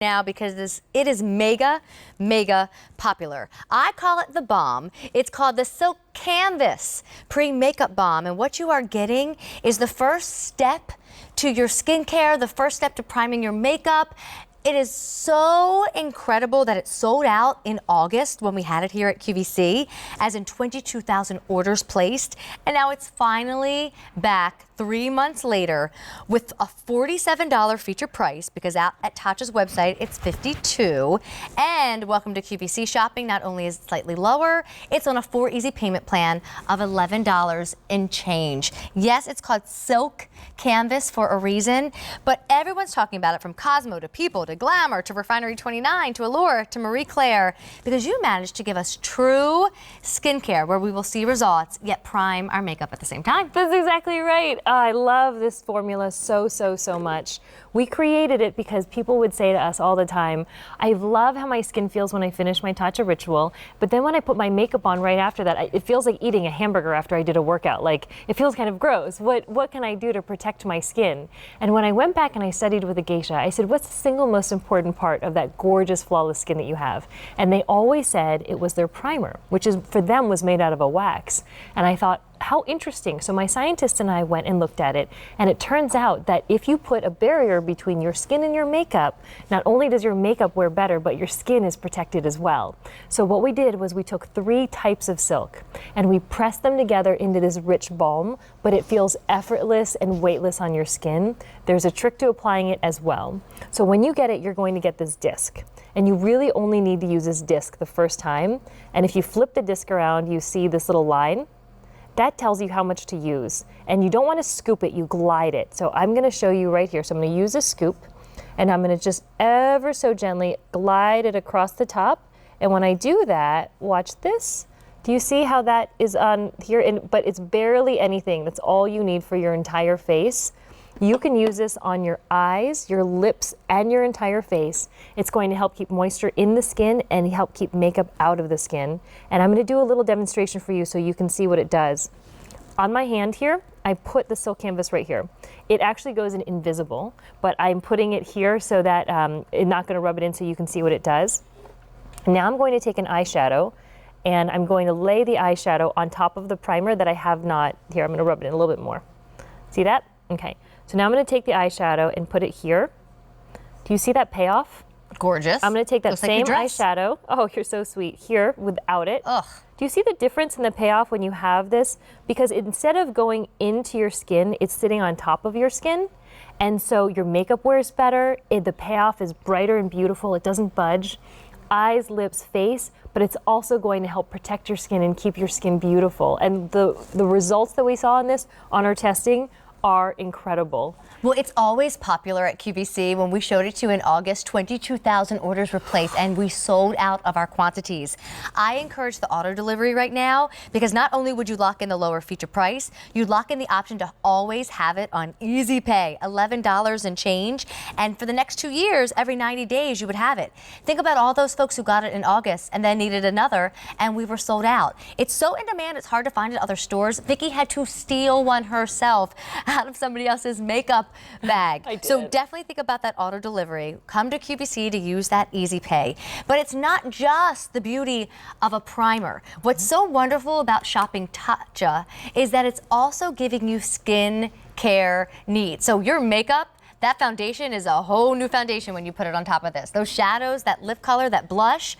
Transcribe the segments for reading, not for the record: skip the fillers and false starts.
now because it is mega popular. I call it the Balm. It's called the Silk Canvas Pre-Makeup Balm, and what you are getting is the first step to your skincare, the first step to priming your makeup. It is so incredible that it sold out in August when we had it here at QVC, as in 22,000 orders placed. And now it's finally back 3 months later with a $47 feature price, because out at TATCHA's website it's $52. And welcome to QVC shopping. Not only is it slightly lower, it's on a 4 easy payment plan of $11 and change. Yes, it's called Silk Canvas for a reason, but everyone's talking about it, from Cosmo to People to Glamour to Refinery 29 to Allure to Marie Claire, because you managed to give us true skincare where we will see results yet prime our makeup at the same time. That's exactly right. I love this formula so much. We created it because people would say to us all the time, I love how my skin feels when I finish my TATCHA ritual, but then when I put my makeup on right after that, it feels like eating a hamburger after I did a workout. Like, it feels kind of gross. What can I do to protect my skin? And when I went back and I studied with a geisha, I said, what's the single most important part of that gorgeous, flawless skin that you have? And they always said it was their primer, which is, for them, was made out of a wax. And I thought, how interesting. So my scientist and I went and looked at it, and it turns out that if you put a barrier between your skin and your makeup, not only does your makeup wear better, but your skin is protected as well. So what we did was we took 3 types of silk and we pressed them together into this rich balm, but it feels effortless and weightless on your skin. There's a trick to applying it as well. So when you get it, you're going to get this disc. And you really only need to use this disc the first time. And if you flip the disc around, you see this little line. That tells you how much to use. And you don't want to scoop it, you glide it. So I'm going to show you right here. So I'm going to use a scoop, and I'm going to just ever so gently glide it across the top. And when I do that, watch this. Do you see how that is on here? But it's barely anything. That's all you need for your entire face. You can use this on your eyes, your lips, and your entire face. It's going to help keep moisture in the skin and help keep makeup out of the skin. And I'm going to do a little demonstration for you so you can see what it does. On my hand here, I put the silk canvas right here. It actually goes in invisible, but I'm putting it here so that it's not going to rub it in, so you can see what it does. Now I'm going to take an eyeshadow, and I'm going to lay the eyeshadow on top of the primer that I have not. Here, I'm going to rub it in a little bit more. See that? Okay. So now I'm going to take the eyeshadow and put it here. Do you see that payoff? Gorgeous. I'm going to take that Looks like same your dress. eyeshadow. Oh, you're so sweet. Here, without it. Ugh. Do you see the difference in the payoff when you have this? Because instead of going into your skin, it's sitting on top of your skin. And so your makeup wears better. The payoff is brighter and beautiful. It doesn't budge. Eyes, lips, face, but it's also going to help protect your skin and keep your skin beautiful. And the results that we saw in this on our testing are incredible. Well, it's always popular at QVC. When we showed it to you in August, 22,000 orders were placed, and we sold out of our quantities. I encourage the auto delivery right now, because not only would you lock in the lower feature price, you lock in the option to always have it on easy pay, $11 and change. And for the next 2 years, every 90 days, you would have it. Think about all those folks who got it in August and then needed another, and we were sold out. It's so in demand, it's hard to find at other stores. Vicki had to steal one herself out of somebody else's makeup bag. I did. So definitely think about that auto delivery. Come to QVC to use that easy pay. But it's not just the beauty of a primer. What's so wonderful about shopping TATCHA is that it's also giving you skin care needs. So your makeup, that foundation is a whole new foundation when you put it on top of this. Those shadows, that lip color, that blush,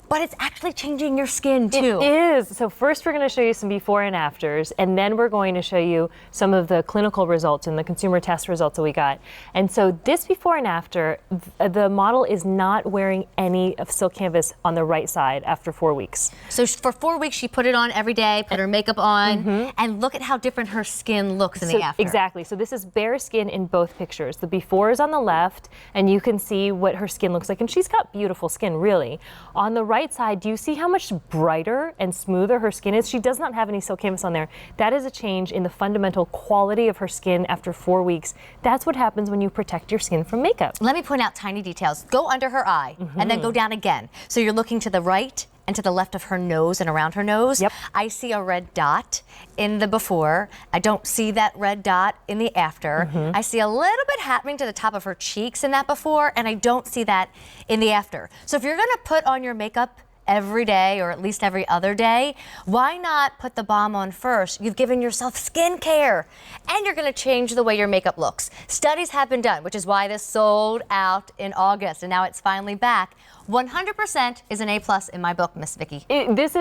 but it's actually changing your skin too. It is. So first we're going to show you some before and afters, and then we're going to show you some of the clinical results and the consumer test results that we got. And so this before and after, the model is not wearing any of silk canvas on the right side after 4 weeks. So for 4 weeks, she put it on every day, put her makeup on, and look at how different her skin looks in the after. Exactly. So this is bare skin in both pictures. The before is on the left, and you can see what her skin looks like. And she's got beautiful skin, really. On the right side, do you see how much brighter and smoother her skin is? She does not have any silk canvas on there. That is a change in the fundamental quality of her skin after 4 weeks. That's what happens when you protect your skin from makeup. Let me point out tiny details. Go under her eye and then go down again. So you're looking to the right and to the left of her nose and around her nose, Yep. I see a red dot in the before. I don't see that red dot in the after. I see a little bit happening to the top of her cheeks in that before, and I don't see that in the after. So if you're gonna put on your makeup every day or at least every other day, why not put the balm on first? You've given yourself skincare and you're gonna change the way your makeup looks. Studies have been done, which is why this sold out in August and now it's finally back. 100% is an A+ in my book, Miss Vicki. This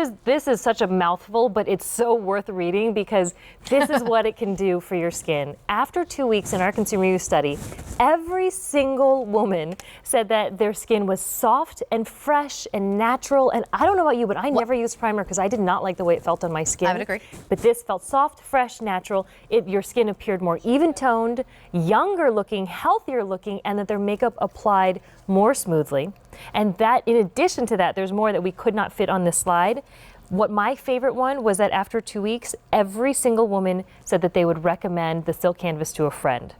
is such a mouthful, but it's so worth reading because this is what it can do for your skin. After 2 weeks in our consumer use study, every single woman said that their skin was soft and fresh and natural. And I don't know about you, but I never used primer because I did not like the way it felt on my skin. I would agree. But this felt soft, fresh, natural. Your skin appeared more even toned, younger looking, healthier looking, and that their makeup applied more smoothly. And that, in addition to that, there's more that we could not fit on this slide. What my favorite one was that after 2 weeks, every single woman said that they would recommend the Silk Canvas to a friend.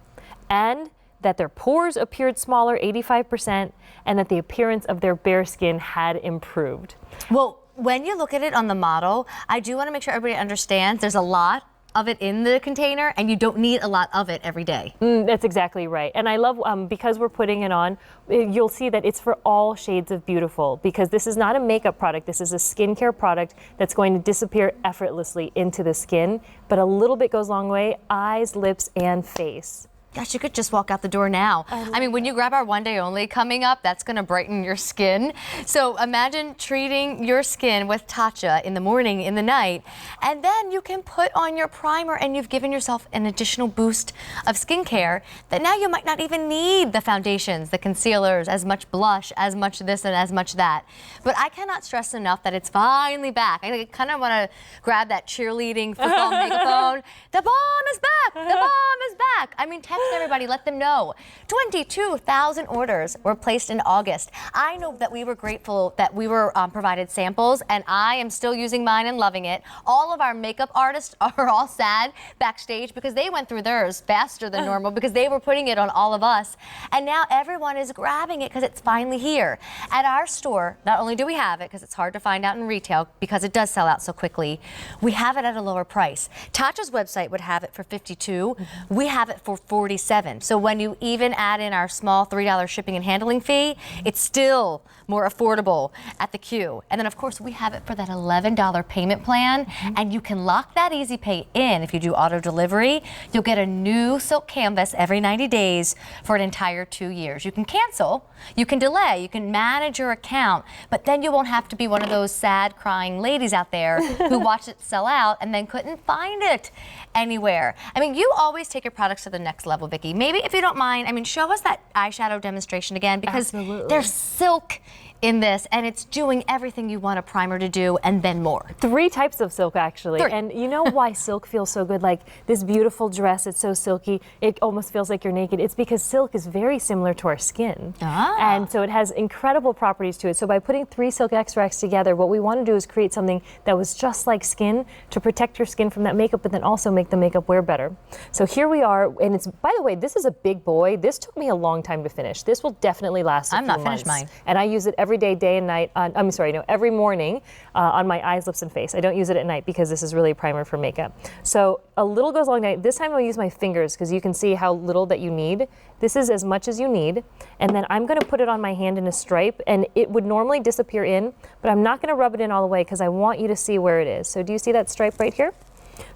And that their pores appeared smaller, 85%, and that the appearance of their bare skin had improved. Well, when you look at it on the model, I do want to make sure everybody understands there's a lot of it in the container and you don't need a lot of it every day. That's exactly right. And I love, because we're putting it on, you'll see that it's for all shades of beautiful, because this is not a makeup product. This is a skincare product that's going to disappear effortlessly into the skin, but a little bit goes a long way, eyes, lips, and face. Gosh, you could just walk out the door now. I mean, when you grab our one day only coming up, that's going to brighten your skin. So imagine treating your skin with TATCHA in the morning, in the night, and then you can put on your primer and you've given yourself an additional boost of skincare that now you might not even need the foundations, the concealers, as much blush, as much this and as much that. But I cannot stress enough that it's finally back. I kind of want to grab that cheerleading football megaphone. The balm is back! The balm is back! I mean, text everybody, let them know. 22,000 orders were placed in August. I know that we were grateful that we were provided samples, and I am still using mine and loving it. All of our makeup artists are all sad backstage because they went through theirs faster than normal because they were putting it on all of us. And now everyone is grabbing it because it's finally here. At our store, not only do we have it because it's hard to find out in retail because it does sell out so quickly, we have it at a lower price. TATCHA's website would have it for $52. We have it for $47. So when you even add in our small $3 shipping and handling fee, it's still more affordable at the Q. And then of course we have it for that $11 payment plan, and you can lock that easy pay in. If you do auto delivery, you'll get a new Silk Canvas every 90 days for an entire 2 years. You can cancel, you can delay, you can manage your account, but then you won't have to be one of those sad crying ladies out there who watched it sell out and then couldn't find it anywhere. I mean, you always take your products to the next level, Vicki. Maybe if you don't mind, I mean, show us that eyeshadow demonstration again, because there's silk in this and it's doing everything you want a primer to do and then more. 3 types of silk, actually. 3. And you know why silk feels so good? Like this beautiful dress, it's so silky, it almost feels like you're naked. It's because silk is very similar to our skin. And so it has incredible properties to it. So by putting 3 silk extracts together, what we want to do is create something that was just like skin to protect your skin from that makeup, but then also make the makeup wear better. So here we are, and it's, by the way, this is a big boy. This took me a long time to finish. This will definitely last a few months. I'm not finished mine. And I use it every day, day and night. Every morning on my eyes, lips, and face. I don't use it at night because this is really a primer for makeup. So a little goes a long night. This time I'll use my fingers because you can see how little that you need. This is as much as you need. And then I'm going to put it on my hand in a stripe, and it would normally disappear in, but I'm not going to rub it in all the way because I want you to see where it is. So do you see that stripe right here?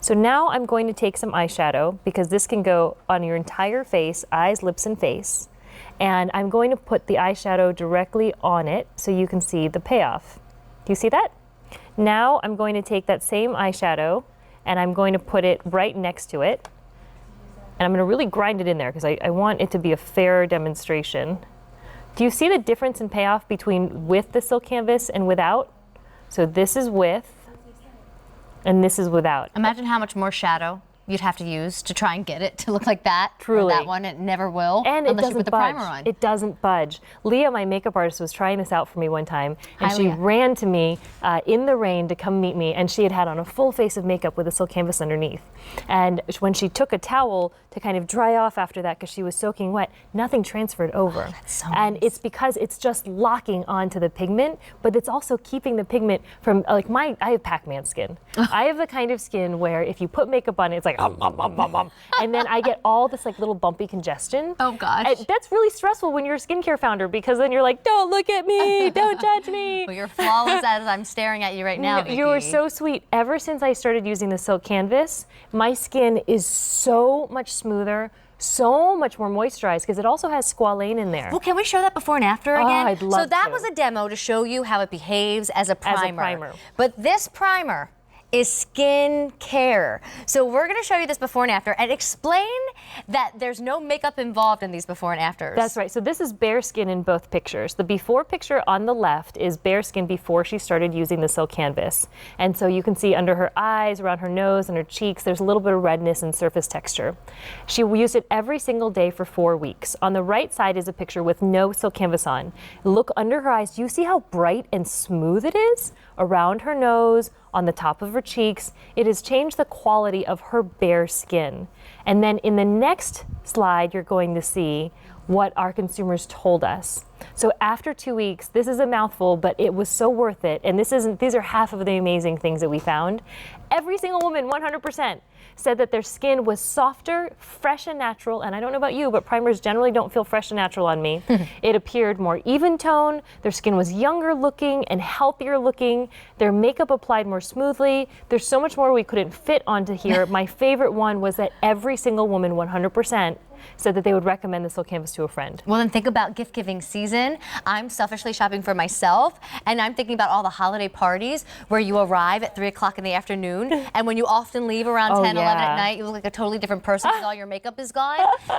So now I'm going to take some eyeshadow because this can go on your entire face, eyes, lips, and face. And I'm going to put the eyeshadow directly on it so you can see the payoff. Do you see that? Now I'm going to take that same eyeshadow and I'm going to put it right next to it. And I'm going to really grind it in there because I want it to be a fair demonstration. Do you see the difference in payoff between with the Silk Canvas and without? So this is with and this is without. Imagine how much more shadow you'd have to use to try and get it to look like that. Truly. Or that one, it never will. And unless it you put doesn't the budge. primer on. It doesn't budge. Leah, my makeup artist, was trying this out for me one time, and Hi, she Leah. ran to me in the rain to come meet me, and she had on a full face of makeup with a silk canvas underneath. And when she took a towel to kind of dry off after that, because she was soaking wet, nothing transferred over. That's so and nice. it's because it's just locking onto the pigment, but it's also keeping the pigment from, like I have Pac-Man skin. I have the kind of skin where if you put makeup on it, it's like, and then I get all this like little bumpy congestion. Oh, gosh. And that's really stressful when you're a skincare founder, because then you're like, don't look at me, don't judge me. Well, you're flawless as I'm staring at you right now, Vicki. You are so sweet. Ever since I started using the silk canvas, my skin is so much smoother, so much more moisturized, because it also has squalane in there. Well, can we show that before and after again? I'd love So that to. was a demo to show you how it behaves as a primer. primer. But this primer is skin care. So we're gonna show you this before and after and explain that there's no makeup involved in these before and afters. That's right. So this is bare skin in both pictures. The before picture on the left is bare skin before she started using the silk canvas. And so you can see under her eyes, around her nose, and her cheeks, there's a little bit of redness and surface texture. She used it every single day for 4 weeks. On the right side is a picture with no silk canvas on. Look under her eyes. Do you see how bright and smooth it is? Around her nose, on the top of her cheeks. It has changed the quality of her bare skin. And then in the next slide, you're going to see what our consumers told us. So after 2 weeks, this is a mouthful, but it was so worth it. And these are half of the amazing things that we found. Every single woman, 100%, said that their skin was softer, fresh and natural. And I don't know about you, but primers generally don't feel fresh and natural on me. It appeared more even tone. Their skin was younger looking and healthier looking. Their makeup applied more smoothly. There's so much more we couldn't fit onto here. My favorite one was that every single woman, 100%, said that they would recommend the silk canvas to a friend. Well, then think about gift giving season. I'm selfishly shopping for myself, and I'm thinking about all the holiday parties where you arrive at 3 o'clock in the afternoon, and when you often leave around 10, 11 at night, you look like a totally different person because all your makeup is gone.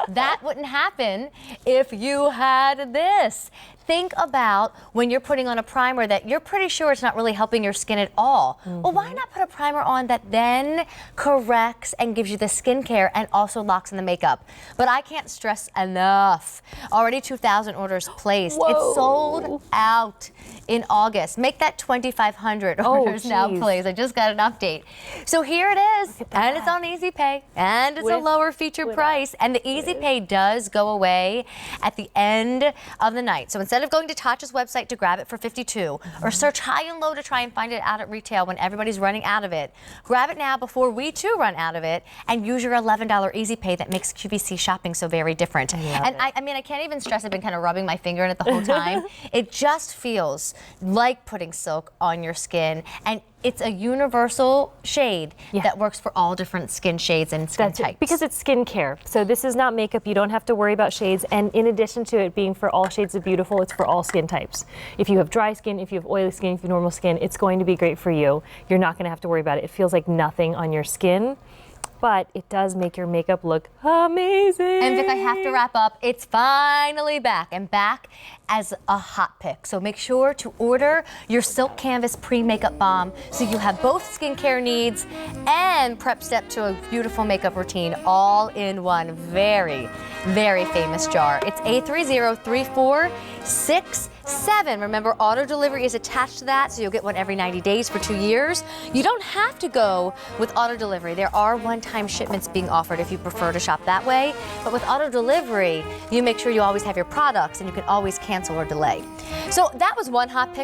That wouldn't happen if you had this. Think about when you're putting on a primer that you're pretty sure it's not really helping your skin at all. Well, why not put a primer on that then corrects and gives you the skincare and also locks in the makeup? But I can't stress enough. Already 2,000 orders placed. Whoa. It's sold out in August. Make that 2,500 orders now, geez. please. I just got an update. So here it is, and it's on Easy Pay, and it's a With- lower feature price, and the Easy Pay does go away at the end of the night. So instead of going to TATCHA's website to grab it for $52 or search high and low to try and find it out at retail when everybody's running out of it, grab it now before we too run out of it and use your $11 Easy Pay that makes QVC shopping so very different. And I mean, I can't even stress, I've been kind of rubbing my finger in it the whole time. It just feels like putting silk on your skin, and it's a universal shade that works for all different skin shades and skin That's types. it, because it's skincare. So this is not makeup. You don't have to worry about shades. And in addition to it being for all shades of beautiful, it's for all skin types. If you have dry skin, if you have oily skin, if you have normal skin, it's going to be great for you. You're not going to have to worry about it. It feels like nothing on your skin, but it does make your makeup look amazing. And Vic, I have to wrap up. It's finally back, and back as a hot pick. So make sure to order your Silk Canvas Pre-Makeup Balm so you have both skincare needs and prep step to a beautiful makeup routine all in one very, very famous jar. It's A303467. Remember, auto delivery is attached to that, so you'll get one every 90 days for 2 years. You don't have to go with auto delivery. There are one-time shipments being offered if you prefer to shop that way. But with auto delivery, you make sure you always have your products and you can always cancel or delay. So that was one hot pick.